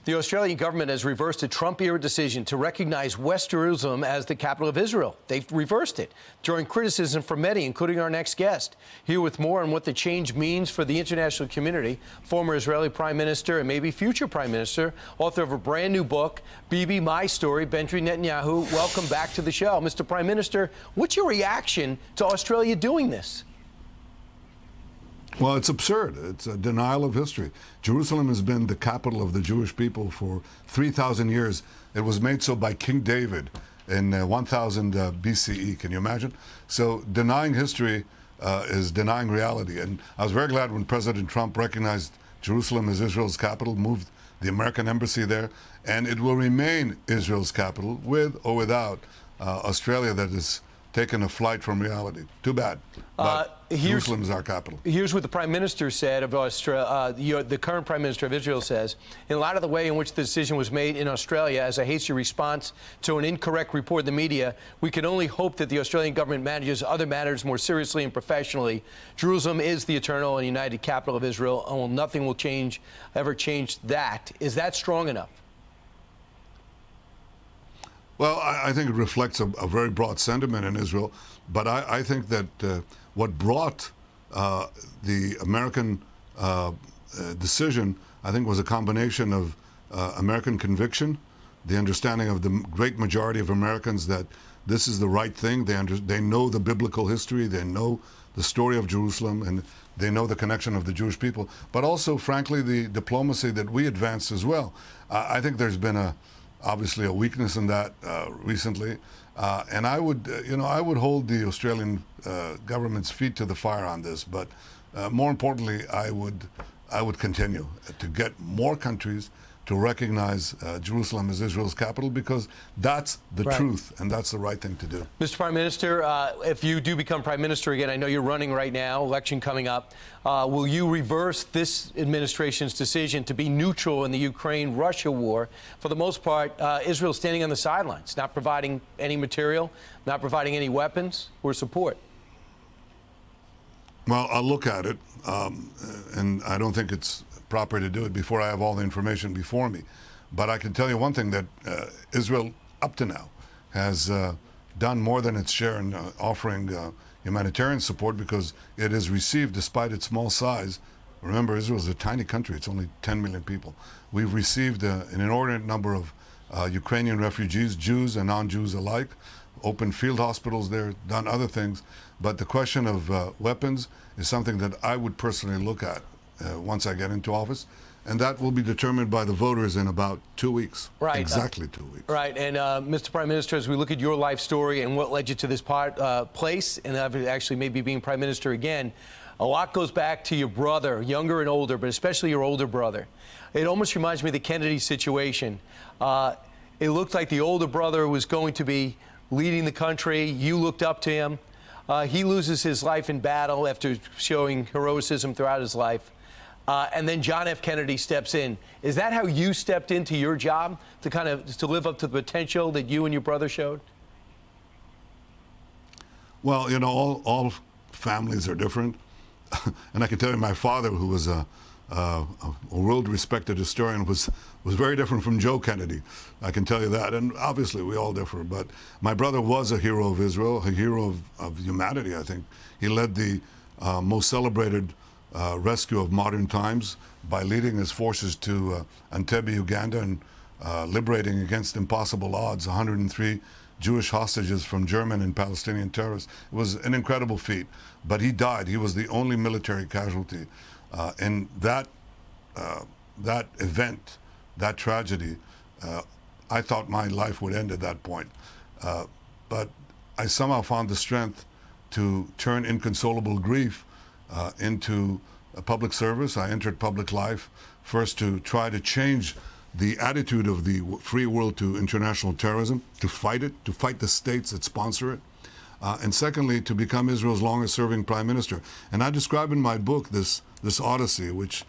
The Australian government has reversed a Trump-era decision to recognize West Jerusalem as the capital of Israel. They've reversed it, drawing criticism from many, including our next guest. Here with more on what the change means for the international community, former Israeli Prime Minister and maybe future Prime Minister, author of a brand new book, Bibi, My Story, Benjamin Netanyahu. Welcome back to the show. Mr. Prime Minister, what's your reaction to Australia doing this? Well, it's absurd. It's a denial of history. Jerusalem has been the capital of the Jewish people for 3,000 years. It was made so by King David in 1000 BCE. Can you imagine? So denying history is denying reality. And I was very glad when President Trump recognized Jerusalem as Israel's capital, moved the American embassy there, and it will remain Israel's capital with or without Australia that has taken a flight from reality. Too bad. But Jerusalem is our capital. Here's what the Prime Minister said of Australia. The current Prime Minister of Israel says, in light of the way in which the decision was made in Australia as a hasty response to an incorrect report in the media, we can only hope that the Australian government manages other matters more seriously and professionally. Jerusalem is the eternal and united capital of Israel, and nothing will ever change that. Is that strong enough? Well, I think it reflects a very broad sentiment in Israel, but I think that what brought the American decision, I think, was a combination of American conviction, the understanding of the great majority of Americans that this is the right thing. They know the biblical history, they know the story of Jerusalem, and they know the connection of the Jewish people, but also, frankly, the diplomacy that we advanced as well. I think there's been obviously a weakness in that recently, and I would hold the Australian government's feet to the fire on this. But more importantly, I would continue to get more countries to recognize Jerusalem as Israel's capital, because that's the truth and that's the right thing to do. Mr. Prime Minister, if you do become Prime Minister again, I know you're running right now, election coming up, will you reverse this administration's decision to be neutral in the Ukraine-Russia war? For the most part, Israel standing on the sidelines, not providing any material, not providing any weapons or support. Well, I'll look at it, and I don't think it's proper to do it before I have all the information before me. But I can tell you one thing, that Israel, up to now, has done more than its share in offering humanitarian support, because it has received, despite its small size, remember, Israel is a tiny country, it's only 10 million people. We've received an inordinate number of Ukrainian refugees, Jews and non-Jews alike, opened field hospitals there, done other things. But the question of weapons is something that I would personally look at once I get into office, and that will be determined by the voters in about 2 weeks. Right. Exactly 2 weeks. Right. And Mr. Prime Minister, as we look at your life story and what led you to this place, and actually maybe being Prime Minister again, a lot goes back to your brother, younger and older, but especially your older brother. It almost reminds me of the Kennedy situation. It looked like the older brother was going to be leading the country. You looked up to him. He loses his life in battle after showing heroism throughout his life. And then John F. Kennedy steps in. Is that how you stepped into your job, to live up to the potential that you and your brother showed? Well, you know, all families are different. And I can tell you, my father, who was a world-respected historian, was very different from Joe Kennedy. I can tell you that. And obviously, we all differ. But my brother was a hero of Israel, a hero of humanity, I think. He led the most celebrated rescue of modern times by leading his forces to Entebbe, Uganda, and liberating against impossible odds 103 Jewish hostages from German and Palestinian terrorists. It was an incredible feat, but he died. He was the only military casualty. And that event, that tragedy, I thought my life would end at that point. But I somehow found the strength to turn inconsolable grief into a public service. I entered public life first to try to change the attitude of the free world to international terrorism, to fight it, to fight the states that sponsor it, and secondly, to become Israel's longest-serving prime minister. And I describe in my book this odyssey, which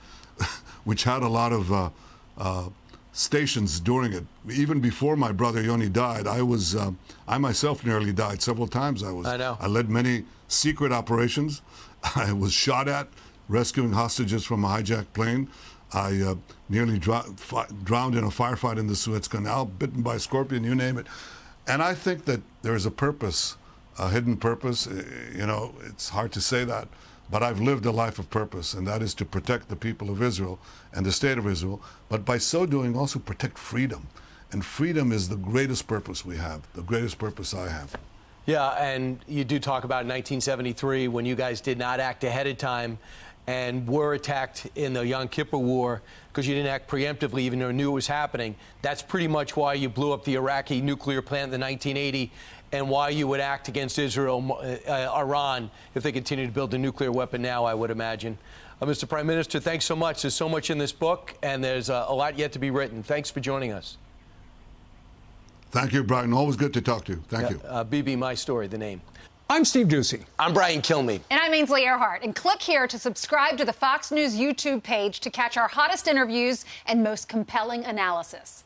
had a lot of stations during it. Even before my brother Yoni died, I myself nearly died several times. I led many secret operations. I was shot at rescuing hostages from a hijacked plane. I nearly drowned in a firefight in the Suez Canal, bitten by a scorpion, you name it. And I think that there is a purpose, a hidden purpose. You know, it's hard to say that, but I've lived a life of purpose, and that is to protect the people of Israel and the state of Israel, but by so doing also protect freedom. And freedom is the greatest purpose we have, the greatest purpose I have. Yeah, and you do talk about 1973 when you guys did not act ahead of time and were attacked in the Yom Kippur War because you didn't act preemptively even though you knew it was happening. That's pretty much why you blew up the Iraqi nuclear plant in 1980 and why you would act against Israel, Iran, if they continue to build a nuclear weapon now, I would imagine. Mr. Prime Minister, thanks so much. There's so much in this book, and there's a lot yet to be written. Thanks for joining us. Thank you, Brian. Always good to talk to you. Thank you. Bibi, My Story, the name. I'm Steve Doocy. I'm Brian Kilmeade. And I'm Ainsley Earhart. And click here to subscribe to the Fox News YouTube page to catch our hottest interviews and most compelling analysis.